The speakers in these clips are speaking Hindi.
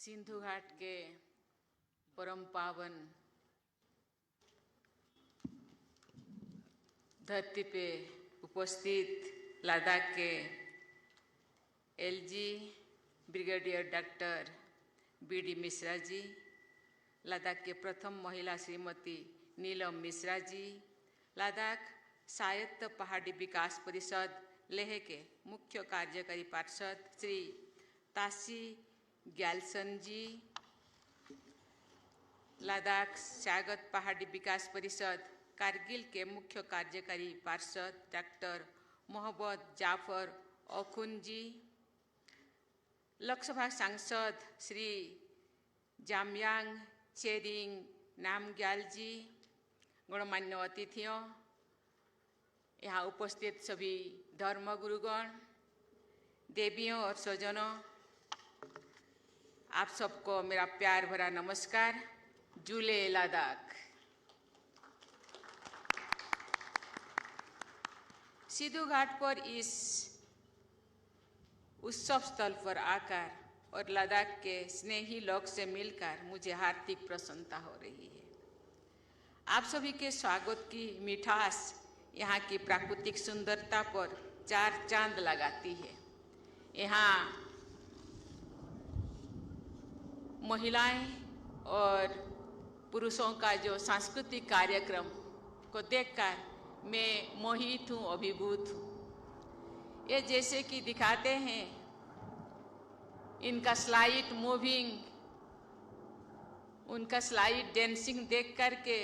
सिंधु घाट के परम पावन धरती पे उपस्थित लद्दाख के LG brigadier doctor BD Mishra ji, Ladakh के प्रथम महिला श्रीमती नीलम मिश्रा जी, लद्दाख स्वायत्त पहाड़ी विकास परिषद लेह के मुख्य कार्यकारी पार्षद श्री ताशी ग्याल्सन जी, लद्दाख स्वागत पहाड़ी विकास परिषद कारगिल के मुख्य कार्यकारी पार्षद डॉक्टर मोहम्मद जाफर ओखुन जी, लोकसभा सांसद श्री जामयांग चेरिंग नामग्याल जी, गणमान्य अतिथियों, यहाँ उपस्थित सभी धर्मगुरुगण, देवियों और स्वजनों, आप सबको मेरा प्यार भरा नमस्कार। जूले लद्दाख। सिंधु घाट पर इस उत्सव स्थल पर आकर और लद्दाख के स्नेही लोग से मिलकर मुझे हार्दिक प्रसन्नता हो रही है। आप सभी के स्वागत की मिठास यहाँ की प्राकृतिक सुंदरता पर चार चांद लगाती है। यहाँ महिलाएं और पुरुषों का जो सांस्कृतिक कार्यक्रम को देखकर मैं मोहित हूँ, अभिभूत हूँ। ये जैसे कि दिखाते हैं, इनका स्लाइड मूविंग, उनका स्लाइड डांसिंग देख करके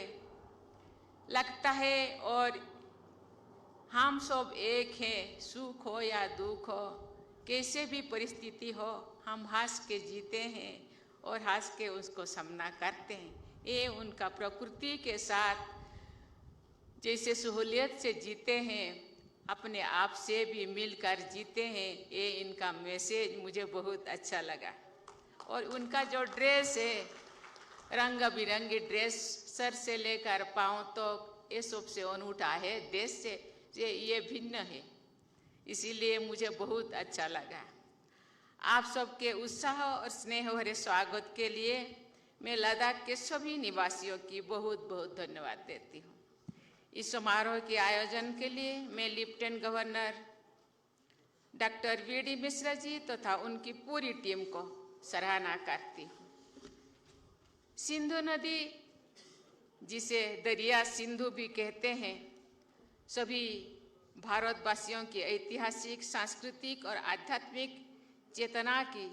लगता है और हम सब एक हैं, सुख हो या दुख हो, कैसे भी परिस्थिति हो, हम हंस के जीते हैं और हंस के उसको सामना करते हैं। ये उनका प्रकृति के साथ जैसे सहूलियत से जीते हैं, अपने आप से भी मिलकर जीते हैं, ये इनका मैसेज मुझे बहुत अच्छा लगा। और उनका जो ड्रेस है, रंग बिरंगी ड्रेस, सर से लेकर पाँव तक ये सबसे अनूठा है, देश से ये भिन्न है, इसीलिए मुझे बहुत अच्छा लगा। आप सबके उत्साह और स्नेह भरे स्वागत के लिए मैं लद्दाख के सभी निवासियों की बहुत बहुत धन्यवाद देती हूँ। इस समारोह के आयोजन के लिए मैं lieutenant governor doctor BD Mishra ji तथा उनकी पूरी टीम को सराहना करती हूँ। सिंधु नदी, जिसे दरिया सिंधु भी कहते हैं, सभी भारतवासियों की ऐतिहासिक, सांस्कृतिक और आध्यात्मिक चेतना की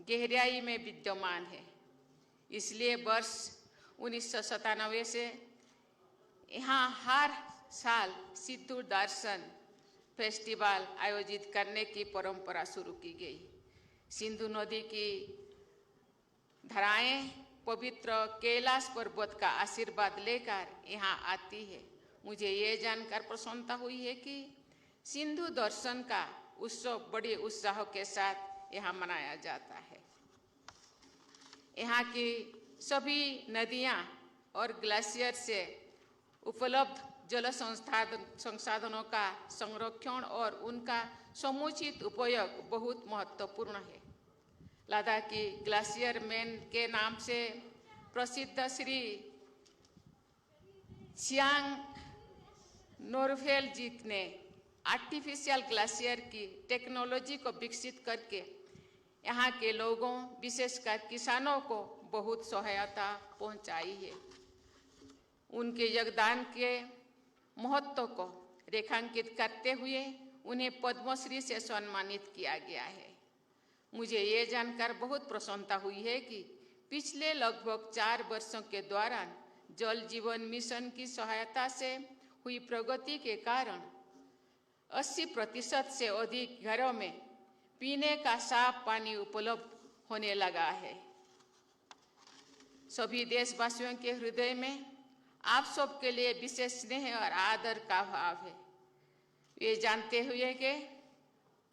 गहराई में विद्यमान है। इसलिए वर्ष 1997 से यहाँ हर साल सिंधु दर्शन फेस्टिवल आयोजित करने की परंपरा शुरू की गई। सिंधु नदी की धाराएं पवित्र कैलाश पर्वत का आशीर्वाद लेकर यहाँ आती है। मुझे ये जानकर प्रसन्नता हुई है कि सिंधु दर्शन का उत्सव बड़े उत्साह के साथ यहाँ मनाया जाता है। यहाँ की सभी नदियाँ और ग्लेशियर से उपलब्ध जल संसाधनों का संरक्षण और उनका समुचित उपयोग बहुत महत्वपूर्ण है। लद्दाख की ग्लेशियर मैन के नाम से प्रसिद्ध श्री चियांग नोरफेल जी ने आर्टिफिशियल ग्लेशियर की टेक्नोलॉजी को विकसित करके यहाँ के लोगों, विशेषकर किसानों को बहुत सहायता पहुँचाई है। उनके योगदान के महत्व को रेखांकित करते हुए उन्हें पद्मश्री से सम्मानित किया गया है। मुझे ये जानकर बहुत प्रसन्नता हुई है कि पिछले लगभग 4 वर्षों के दौरान जल जीवन मिशन की सहायता से हुई प्रगति के कारण 80% से अधिक घरों में पीने का साफ पानी उपलब्ध होने लगा है। सभी देशवासियों के हृदय में आप सबके लिए विशेष स्नेह और आदर का भाव है। ये जानते हुए कि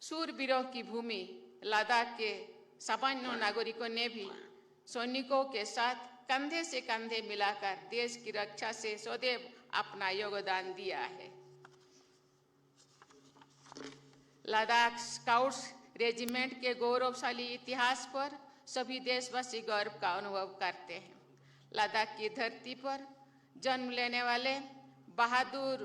शूरवीरों की भूमि लद्दाख के सामान्य नागरिकों ने भी सैनिकों के साथ कंधे से कंधे मिलाकर देश की रक्षा से सदैव अपना योगदान दिया है। लद्दाख स्काउट्स रेजिमेंट के गौरवशाली इतिहास पर सभी देशवासी गर्व का अनुभव करते हैं। लद्दाख की धरती पर जन्म लेने वाले बहादुर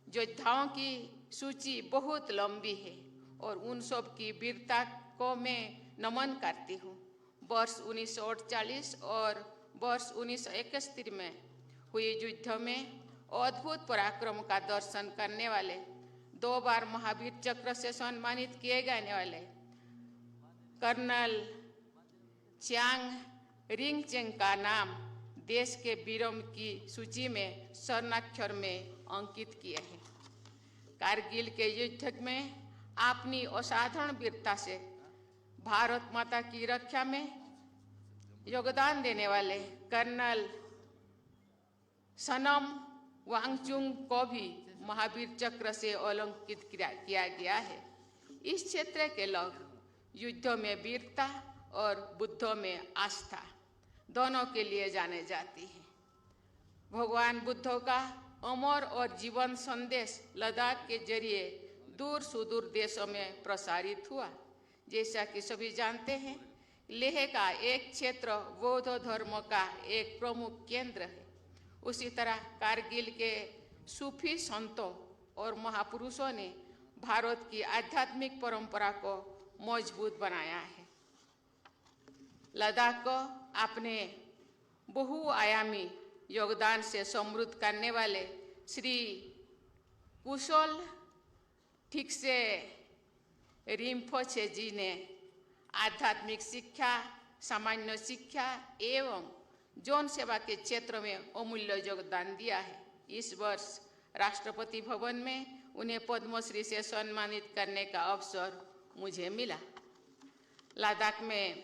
योद्धाओं की सूची बहुत लंबी है और उन सब की वीरता को मैं नमन करती हूँ। वर्ष 1948 और वर्ष 1971 में हुए युद्ध में अद्भुत पराक्रम का दर्शन करने वाले 2 बार महावीर चक्र से सम्मानित किए जाने वाले कर्नल च्यांग रिंगचेंग का नाम देश के वीरों की सूची में स्वर्णाक्षर में अंकित किए हैं। कारगिल के युद्ध में अपनी असाधारण वीरता से भारत माता की रक्षा में योगदान देने वाले कर्नल सनम वांगचुंग को भी महावीर चक्र से अलंकृत किया गया है। इस क्षेत्र के लोग युद्धों में वीरता और बुद्धों में आस्था दोनों के लिए जाने जाती है। भगवान बुद्ध का अमर और जीवन संदेश लद्दाख के जरिए दूर सुदूर देशों में प्रसारित हुआ। जैसा कि सभी जानते हैं, लेह का एक क्षेत्र बौद्ध धर्म का एक प्रमुख केंद्र है। उसी तरह कारगिल के सूफी संतों और महापुरुषों ने भारत की आध्यात्मिक परंपरा को मजबूत बनाया है। लद्दाख को अपने बहुआयामी योगदान से समृद्ध करने वाले श्री कुशल ठिकसे रिम्पोछे जी ने आध्यात्मिक शिक्षा, सामान्य शिक्षा एवं जौन सेवा के क्षेत्र में अमूल्य योगदान दिया है। इस वर्ष राष्ट्रपति भवन में उन्हें पद्मश्री से सम्मानित करने का अवसर मुझे मिला। लद्दाख में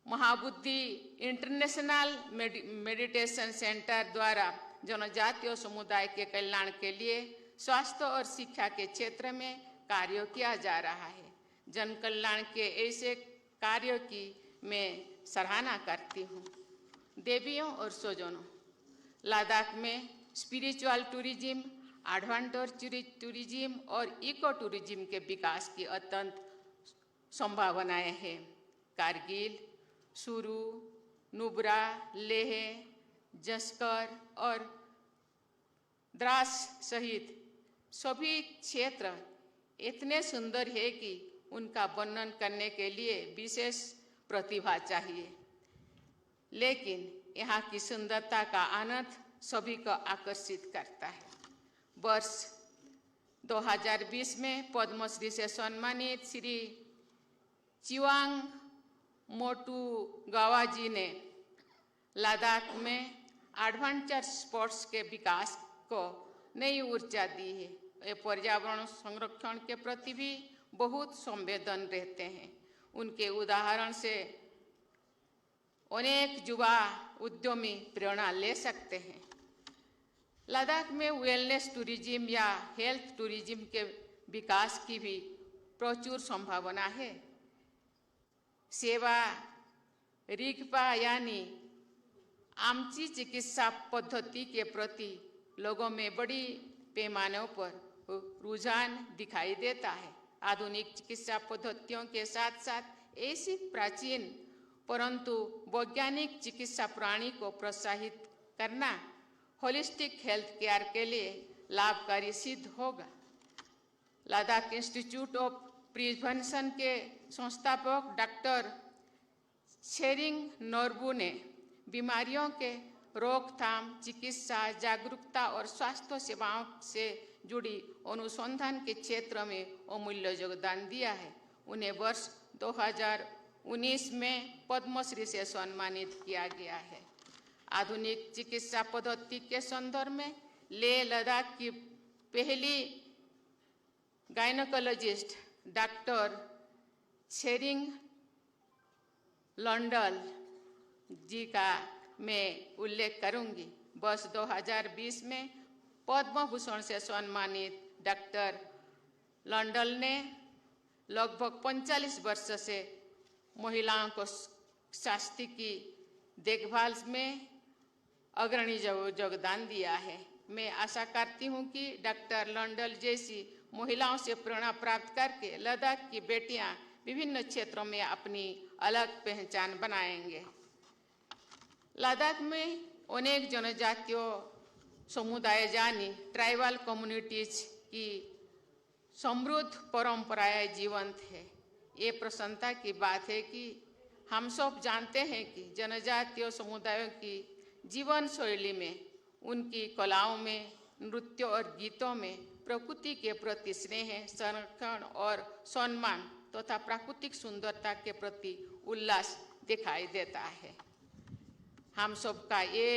महाबुद्धि इंटरनेशनल मेडिटेशन सेंटर द्वारा जनजातीय समुदाय के कल्याण के लिए स्वास्थ्य और शिक्षा के क्षेत्र में कार्य किया जा रहा है। जन कल्याण के ऐसे कार्यों की मैं सराहना करती हूँ। देवियों और स्वजनों, लद्दाख में स्पिरिचुअल टूरिज्म, एडवेंचर टूरिज्म और इको टूरिज्म के विकास की अत्यंत संभावनाएं हैं। कारगिल, सुरू, नुब्रा, लेह, जस्कर और द्रास सहित सभी क्षेत्र इतने सुंदर है कि उनका वर्णन करने के लिए विशेष प्रतिभा चाहिए, लेकिन यहाँ की सुंदरता का आनंद सभी को आकर्षित करता है। वर्ष 2020 में पद्मश्री से सम्मानित श्री चिवांग मोटू गावा जी ने लद्दाख में एडवेंचर स्पोर्ट्स के विकास को नई ऊर्जा दी है। ये पर्यावरण संरक्षण के प्रति भी बहुत संवेदन रहते हैं। उनके उदाहरण से अनेक युवा उद्यमी प्रेरणा ले सकते हैं। लद्दाख में वेलनेस टूरिज्म या हेल्थ टूरिज्म के विकास की भी प्रचुर संभावना है। सेवा रिगपा यानी आमची चिकित्सा पद्धति के प्रति लोगों में बड़ी पैमानों पर रुझान दिखाई देता है। आधुनिक चिकित्सा पद्धतियों के साथ साथ ऐसी प्राचीन परंतु वैज्ञानिक चिकित्सा प्रणाली को प्रोत्साहित करना होलिस्टिक हेल्थ केयर के लिए लाभकारी सिद्ध होगा। लद्दाख इंस्टीट्यूट ऑफ प्रिवेंशन के संस्थापक डॉक्टर शेरिंग नोरबू ने बीमारियों के रोकथाम, चिकित्सा, जागरूकता और स्वास्थ्य सेवाओं से जुड़ी अनुसंधान के क्षेत्र में अमूल्य योगदान दिया है। उन्हें वर्ष 2019 में पद्मश्री से सम्मानित किया गया है। आधुनिक चिकित्सा पद्धति के संदर्भ में लेह लद्दाख की पहली गायनोकोलॉजिस्ट डॉक्टर शेरिंग लॉन्डल जी का मैं उल्लेख करूंगी। वर्ष 2020 में पद्म भूषण से सम्मानित डॉक्टर लॉन्डल ने लगभग 45 वर्ष से महिलाओं को स्वास्थ्य की देखभाल में अग्रणी योगदान दिया है। मैं आशा करती हूं कि डॉक्टर लॉन्डल जैसी महिलाओं से प्रेरणा प्राप्त करके लद्दाख की बेटियां विभिन्न क्षेत्रों में अपनी अलग पहचान बनाएंगे। लद्दाख में अनेक जनजातियों समुदाय यानी ट्राइबल कम्युनिटीज की समृद्ध परंपराएं जीवंत है। ये प्रसन्नता की बात है कि हम सब जानते हैं कि जनजातीय समुदायों की जीवन शैली में, उनकी कलाओं में, नृत्यों और गीतों में प्रकृति के प्रति स्नेह, संरक्षण और सम्मान तथा प्राकृतिक सुंदरता के प्रति उल्लास दिखाई देता है। हम सबका ये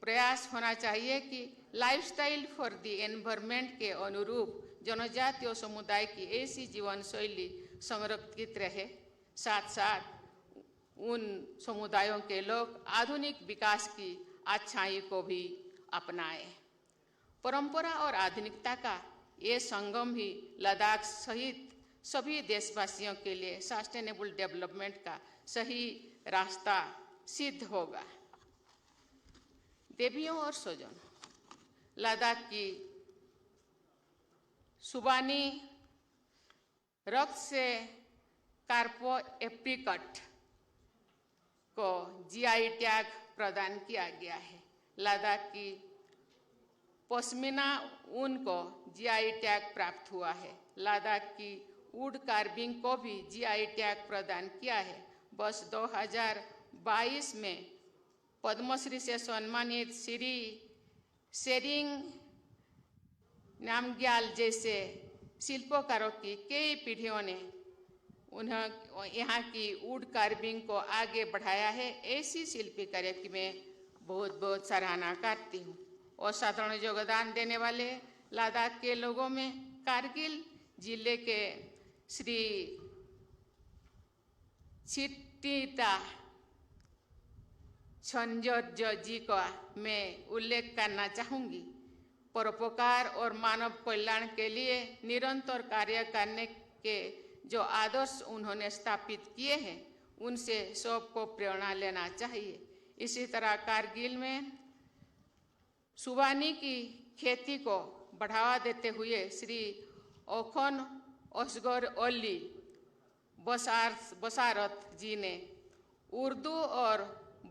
प्रयास होना चाहिए कि लाइफस्टाइल फॉर द एनवायरनमेंट के अनुरूप जनजातीय समुदाय की ऐसी जीवन शैली संरक्षित रहे, साथ साथ उन समुदायों के लोग आधुनिक विकास की अच्छाई को भी अपनाएं। परंपरा और आधुनिकता का ये संगम ही लद्दाख सहित सभी देशवासियों के लिए सस्टेनेबल डेवलपमेंट का सही रास्ता सिद्ध होगा। देवियों और स्वजनों, लद्दाख की सुबानी रक्त से कार्पो एप्रिकट को जीआई टैग प्रदान किया गया है। लद्दाख की पश्मीना ऊन को जीआई टैग प्राप्त हुआ है। लद्दाख की वुड कार्विंग को भी जीआई टैग प्रदान किया है। वर्ष 2022 में पद्मश्री से सम्मानित श्री सेरिंग नामग्याल जैसे शिल्पकारों की कई पीढ़ियों ने उन्हें यहाँ की वुड कार्विंग को आगे बढ़ाया है। ऐसी शिल्पी कार्य की मैं बहुत बहुत सराहना करती हूँ। और साधारण योगदान देने वाले लद्दाख के लोगों में कारगिल जिले के श्री चिट्टीता छंजर जी का मैं उल्लेख करना चाहूँगी। परोपकार और मानव कल्याण के लिए निरंतर कार्य करने के जो आदर्श उन्होंने स्थापित किए हैं, उनसे सबको प्रेरणा लेना चाहिए। इसी तरह कारगिल में सुबानी की खेती को बढ़ावा देते हुए श्री ओखन असगर अली बसारत जी ने उर्दू और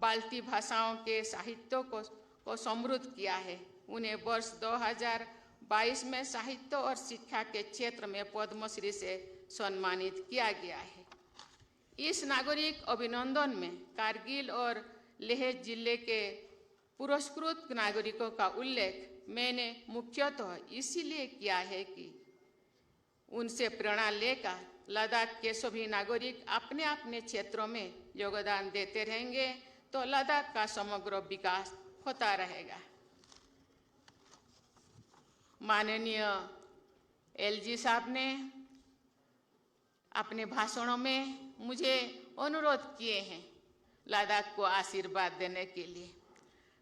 बाल्टी भाषाओं के साहित्य को समृद्ध किया है। उन्हें वर्ष 2022 में साहित्य और शिक्षा के क्षेत्र में पद्मश्री से सम्मानित किया गया है। इस नागरिक अभिनंदन में कारगिल और लेह जिले के पुरस्कृत नागरिकों का उल्लेख मैंने मुख्यतः इसीलिए किया है कि उनसे प्रेरणा लेकर लद्दाख के सभी नागरिक अपने अपने क्षेत्रों में योगदान देते रहेंगे तो लद्दाख का समग्र विकास होता रहेगा। माननीय एलजी साहब ने अपने भाषणों में मुझे अनुरोध किए हैं लद्दाख को आशीर्वाद देने के लिए।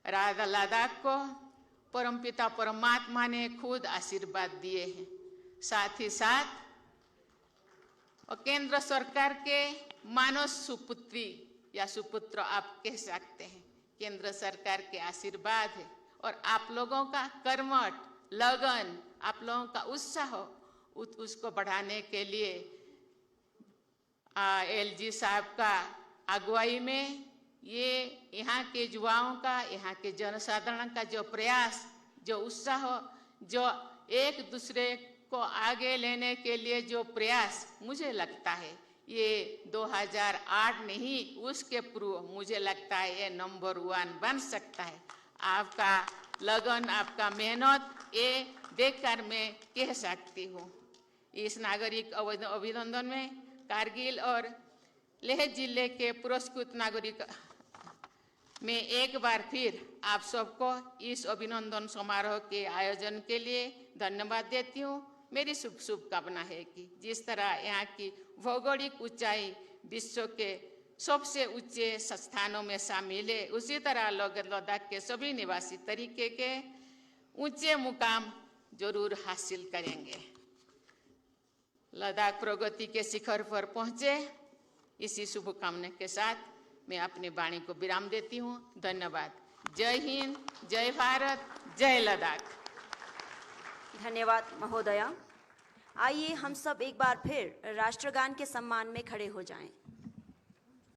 लद्दाख को परमपिता परमात्मा ने खुद आशीर्वाद दिए हैं। साथ ही साथ केंद्र सरकार के मानस सुपुत्री या सुपुत्र आप कह सकते हैं, केंद्र सरकार के आशीर्वाद है और आप लोगों का कर्मठ लगन, आप लोगों का उत्साह उसको बढ़ाने के लिए एलजी साहब का अगुवाई में ये यहाँ के युवाओं का, यहाँ के जनसाधारण का जो प्रयास, जो उत्साह, जो एक दूसरे को आगे लेने के लिए जो प्रयास, मुझे लगता है ये 2008 नहीं उसके पूर्व मुझे लगता है ये नंबर 1 बन सकता है। आपका लगन, आपका मेहनत ये देखकर मैं कह सकती हूँ। इस नागरिक अभिनंदन में कारगिल और लेह जिले के पुरस्कृत नागरिक मैं एक बार फिर आप सबको इस अभिनंदन समारोह के आयोजन के लिए धन्यवाद देती हूँ। मेरी शुभकामना है कि जिस तरह यहाँ की भौगोलिक ऊंचाई विश्व के सबसे ऊंचे स्थानों में शामिल है, उसी तरह लद्दाख के सभी निवासी तरीके के ऊंचे मुकाम जरूर हासिल करेंगे। लद्दाख प्रगति के शिखर पर पहुंचे, इसी शुभकामना के साथ मैं अपनी वाणी को विराम देती हूँ। धन्यवाद। जय हिंद, जय भारत, जय लद्दाख। धन्यवाद महोदया। आइए हम सब एक बार फिर राष्ट्रगान के सम्मान में खड़े हो जाएं।